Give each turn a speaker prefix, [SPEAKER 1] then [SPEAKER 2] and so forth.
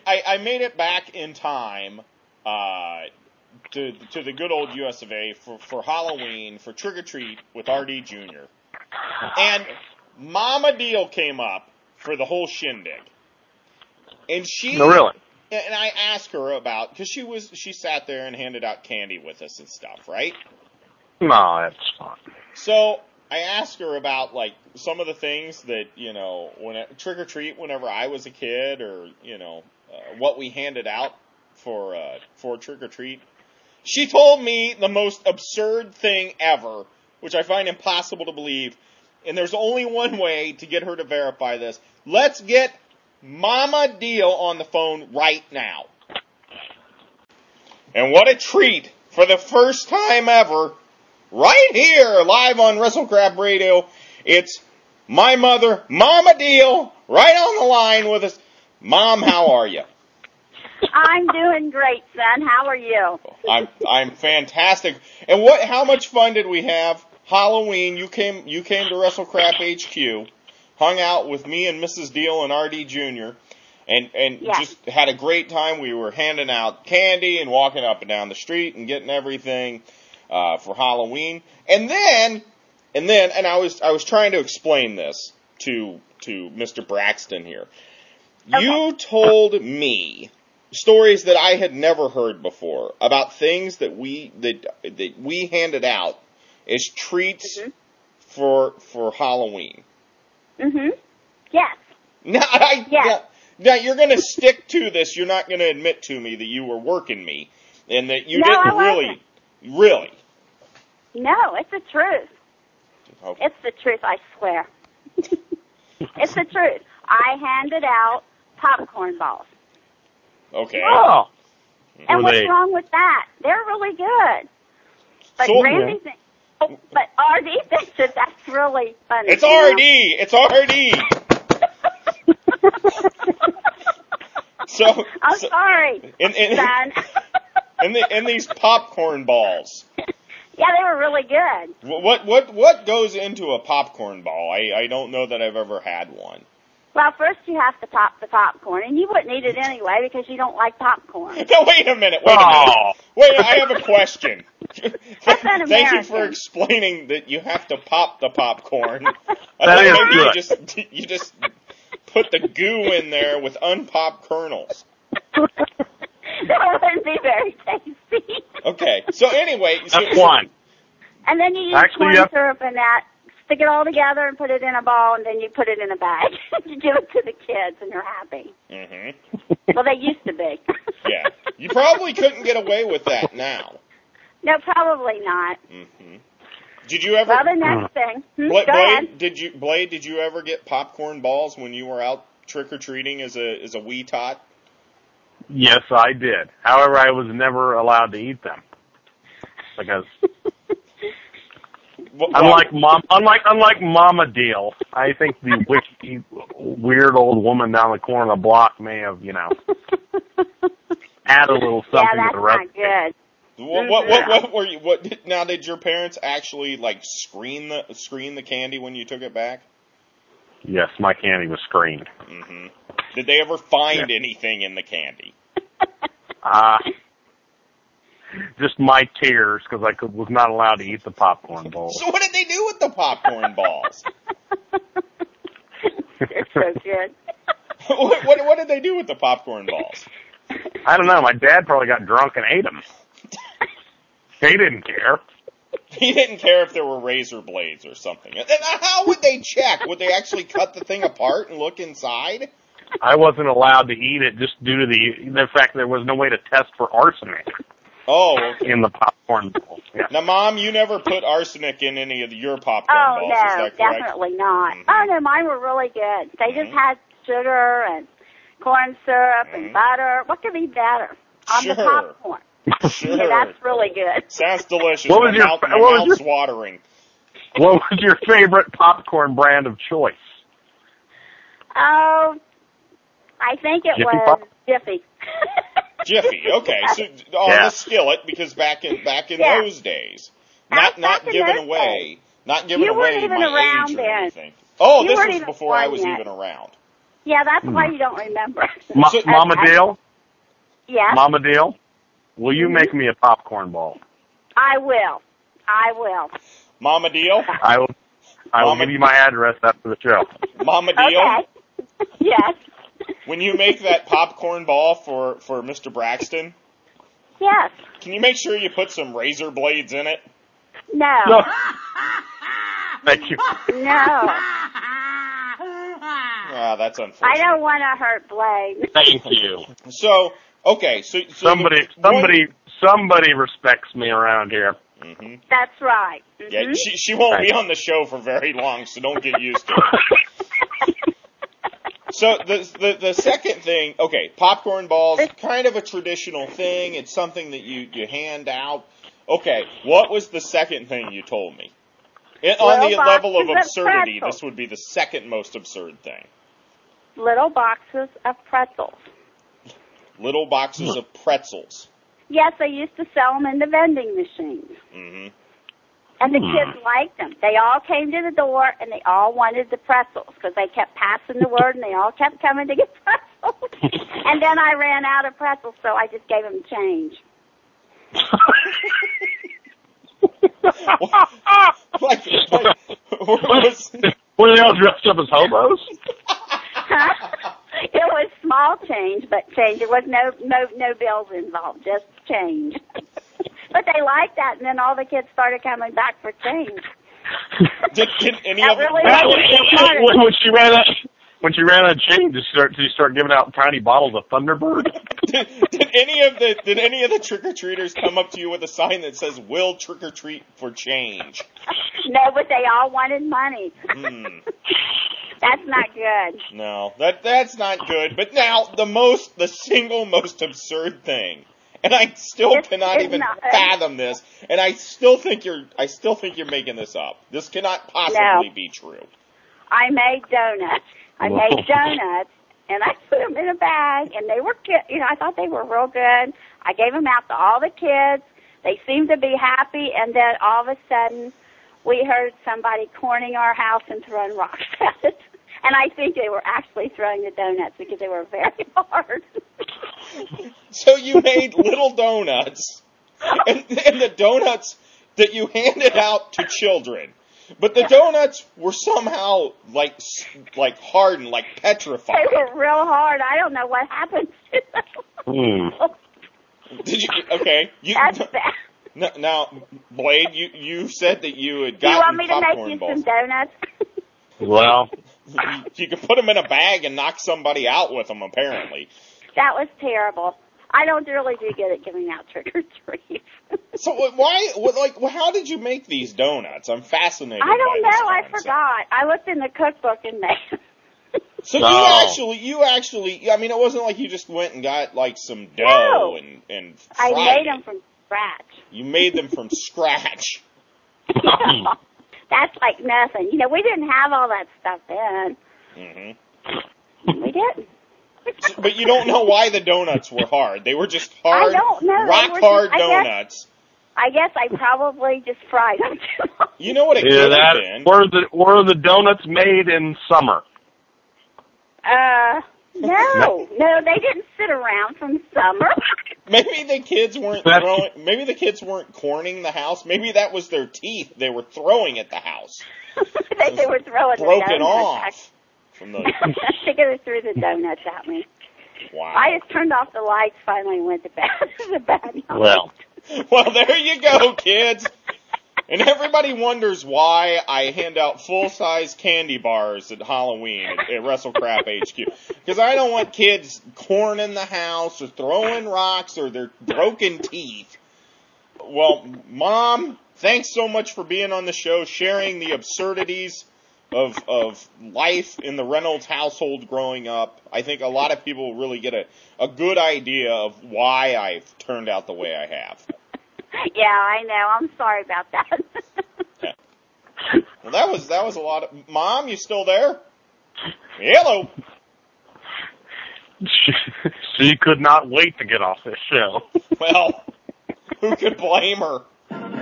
[SPEAKER 1] I made it back in time to the good old US of A for Halloween, for Trick or Treat with RD Jr. And Mama Deal came up for the whole shindig. And
[SPEAKER 2] No, really?
[SPEAKER 1] And I asked her about, because she sat there and handed out candy with us and stuff, right?
[SPEAKER 2] No, that's fine.
[SPEAKER 1] So I asked her about, like, some of the things that, Trick or Treat whenever I was a kid, or, what we handed out for Trick or Treat. She told me the most absurd thing ever, which I find impossible to believe, and there's only one way to get her to verify this. Let's get Mama Deal on the phone right now. And what a treat, for the first time ever, right here, live on WrestleCrap Radio, it's my mother, Mama Deal, right on the line with us. Mom, how are you?
[SPEAKER 3] I'm doing great, son. How are you?
[SPEAKER 1] I'm fantastic. And how much fun did we have? Halloween, you came to WrestleCrap HQ, hung out with me and Mrs. Deal and RD Jr., and just had a great time. We were handing out candy and walking up and down the street and getting everything for Halloween. And I was trying to explain this to Mr. Braxton here. Okay. You told me stories that I had never heard before about things that we handed out as treats for Halloween.
[SPEAKER 3] Mhm. Yes.
[SPEAKER 1] Now you're going to stick to this. You're not going to admit to me that you were working me and that you didn't really.
[SPEAKER 3] No, it's the truth.
[SPEAKER 1] Okay.
[SPEAKER 3] It's the truth, I swear. It's the truth. I handed out popcorn balls.
[SPEAKER 1] Okay.
[SPEAKER 2] Oh.
[SPEAKER 3] And what's wrong with that? They're really good. But Randy thinks, but RD thinks that that's really funny.
[SPEAKER 1] It's RD. It's RD.
[SPEAKER 3] I'm sorry, son.
[SPEAKER 1] and these popcorn balls.
[SPEAKER 3] Yeah, they were really good.
[SPEAKER 1] What goes into a popcorn ball? I don't know that I've ever had one.
[SPEAKER 3] Well, first you have to pop the popcorn, and you wouldn't eat it anyway because you don't like popcorn.
[SPEAKER 1] No, wait a minute. Wait, I have a question. Thank you for explaining that you have to pop the popcorn.
[SPEAKER 2] That is
[SPEAKER 1] maybe you just put the goo in there with unpopped kernels.
[SPEAKER 3] That wouldn't be very tasty.
[SPEAKER 1] Okay, so anyway.
[SPEAKER 2] That's one.
[SPEAKER 3] And then you use corn syrup and that. Stick it all together and put it in a ball, and then you put it in a bag. You give it to the kids, and they're happy.
[SPEAKER 1] Mm-hmm.
[SPEAKER 3] Well, they used to be.
[SPEAKER 1] Yeah. You probably couldn't get away with that now.
[SPEAKER 3] No, probably not.
[SPEAKER 1] Mm-hmm. Did you ever...
[SPEAKER 3] Well, the next thing...
[SPEAKER 1] Go ahead. Did you ever get popcorn balls when you were out trick-or-treating as a wee tot?
[SPEAKER 2] Yes, I did. However, I was never allowed to eat them. Because... Unlike Mama Deal, I think the weird old woman down the corner of the block may have, add a little something to the recipe.
[SPEAKER 3] Yeah, that's not
[SPEAKER 1] good. What were you? Now, did your parents actually screen the candy when you took it back?
[SPEAKER 2] Yes, my candy was screened.
[SPEAKER 1] Mm-hmm. Did they ever find anything in the candy?
[SPEAKER 2] Just my tears, because I was not allowed to eat the popcorn balls.
[SPEAKER 1] So what did they do with the popcorn balls?
[SPEAKER 3] They're so good.
[SPEAKER 1] What did they do with the popcorn balls?
[SPEAKER 2] I don't know. My dad probably got drunk and ate them. He didn't care.
[SPEAKER 1] He didn't care if there were razor blades or something. And how would they check? Would they actually cut the thing apart and look inside?
[SPEAKER 2] I wasn't allowed to eat it just due to the fact there was no way to test for arsenic.
[SPEAKER 1] Oh, okay.
[SPEAKER 2] In the popcorn balls. Yeah.
[SPEAKER 1] Now, Mom, you never put arsenic in any of your popcorn balls, is that correct?
[SPEAKER 3] Oh, no, definitely not. Mm-hmm. Oh, no, mine were really good. They just had sugar and corn syrup and butter. What could be better on the popcorn?
[SPEAKER 1] Sure.
[SPEAKER 3] Yeah, that's really good.
[SPEAKER 1] Sounds delicious.
[SPEAKER 2] What was
[SPEAKER 1] my mouth's watering.
[SPEAKER 2] What was your favorite popcorn brand of choice?
[SPEAKER 3] Oh, I think it was Jiffy.
[SPEAKER 1] Jiffy, okay. So on the skillet, because back in those days, not giving away
[SPEAKER 3] my
[SPEAKER 1] age or anything. Oh, this was before I was even around.
[SPEAKER 3] Yeah, that's why you don't remember.
[SPEAKER 2] Mama Dale?
[SPEAKER 3] Yes?
[SPEAKER 2] Mama Dale? Will you make me a popcorn ball?
[SPEAKER 3] I will.
[SPEAKER 1] Mama Deal?
[SPEAKER 2] I will give you my address after the show.
[SPEAKER 1] Mama Deal?
[SPEAKER 3] Okay. Yes.
[SPEAKER 1] When you make that popcorn ball for Mr. Braxton,
[SPEAKER 3] Yes.
[SPEAKER 1] can you make sure you put some razor blades in it?
[SPEAKER 3] No.
[SPEAKER 2] Thank you.
[SPEAKER 3] No.
[SPEAKER 1] Ah, that's unfortunate.
[SPEAKER 3] I don't want to hurt Blaine.
[SPEAKER 2] Thank you.
[SPEAKER 1] So, okay, so
[SPEAKER 2] Somebody respects me around here.
[SPEAKER 1] Mm-hmm.
[SPEAKER 3] That's right. Mm-hmm.
[SPEAKER 1] Yeah, she won't be on the show for very long, so don't get used to it. So the second thing, okay, popcorn balls, kind of a traditional thing. It's something that you hand out. Okay, what was the second thing you told me? On the level of absurdity, this would be the second most absurd thing.
[SPEAKER 3] Little boxes of pretzels.
[SPEAKER 1] Little boxes of pretzels.
[SPEAKER 3] Yes, they used to sell them in the vending machines.
[SPEAKER 1] Mm-hmm.
[SPEAKER 3] And the kids liked them. They all came to the door, and they all wanted the pretzels because they kept passing the word, and they all kept coming to get pretzels. And then I ran out of pretzels, so I just gave them change.
[SPEAKER 2] Were they all dressed up as hobos?
[SPEAKER 3] It was small change, but change. There was no bills involved, just change. But they liked that, and then all the kids started coming back for change.
[SPEAKER 1] Did any
[SPEAKER 3] that
[SPEAKER 1] of
[SPEAKER 3] really
[SPEAKER 2] when she ran out of change, did she start giving out tiny bottles of Thunderbird?
[SPEAKER 1] Did any of the trick or treaters come up to you with a sign that says "Will trick or treat for change"?
[SPEAKER 3] No, but they all wanted money. That's not good.
[SPEAKER 1] No, that's not good. But now the single most absurd thing, and I still cannot even fathom this, and I still think you're making this up. This cannot possibly be true.
[SPEAKER 3] I made donuts. And I put them in a bag, and they were good. I thought they were real good. I gave them out to all the kids. They seemed to be happy, and then all of a sudden, we heard somebody corning our house and throwing rocks at it. And I think they were actually throwing the donuts because they were very hard.
[SPEAKER 1] So you made little donuts, and the donuts that you handed out to children. But the donuts were somehow like hardened, like petrified.
[SPEAKER 3] They were real hard. I don't know what happened to them.
[SPEAKER 1] Did you? Okay.
[SPEAKER 3] That's bad.
[SPEAKER 1] Now, Blade, you said that you had gotten popcorn balls.
[SPEAKER 3] Do you want me to make you some donuts?
[SPEAKER 2] Well,
[SPEAKER 1] you can put them in a bag and knock somebody out with them. Apparently.
[SPEAKER 3] That was terrible. I don't really do good at giving out trick or treats.
[SPEAKER 1] So how did you make these donuts? I'm fascinated.
[SPEAKER 3] I don't
[SPEAKER 1] by this
[SPEAKER 3] know. I
[SPEAKER 1] concept.
[SPEAKER 3] forgot. I looked in the cookbook and made them.
[SPEAKER 1] So you actually, I mean, it wasn't like you just went and got like some dough and fried
[SPEAKER 3] I made them from scratch.
[SPEAKER 1] You made them from scratch.
[SPEAKER 3] That's like nothing. We didn't have all that stuff then.
[SPEAKER 1] Mm-hmm.
[SPEAKER 3] We didn't.
[SPEAKER 1] But you don't know why the donuts were hard. They were just hard,
[SPEAKER 3] I don't know.
[SPEAKER 1] rock-hard donuts.
[SPEAKER 3] I guess I probably just fried them too much.
[SPEAKER 1] You know what it could have been?
[SPEAKER 2] Were the donuts made in summer?
[SPEAKER 3] No, they didn't sit around from summer.
[SPEAKER 1] Maybe the kids weren't throwing. Maybe the kids weren't corning the house. Maybe that was their teeth they were throwing at the house.
[SPEAKER 3] they were throwing
[SPEAKER 1] broken
[SPEAKER 3] the
[SPEAKER 1] off. From the...
[SPEAKER 3] They threw the donuts at me.
[SPEAKER 1] Wow.
[SPEAKER 3] I just turned off the lights finally and went to bed. It was a bad night.
[SPEAKER 1] Well, there you go, kids. And everybody wonders why I hand out full-size candy bars at Halloween at WrestleCrap HQ. Because I don't want kids corning the house or throwing rocks or their broken teeth. Well, Mom, thanks so much for being on the show, sharing the absurdities of life in the Reynolds household growing up. I think a lot of people really get a good idea of why I've turned out the way I have.
[SPEAKER 3] Yeah, I know. I'm sorry about that.
[SPEAKER 1] Well, that was a lot of... Mom, you still there? Hello.
[SPEAKER 2] She could not wait to get off this show.
[SPEAKER 1] Well, who could blame her?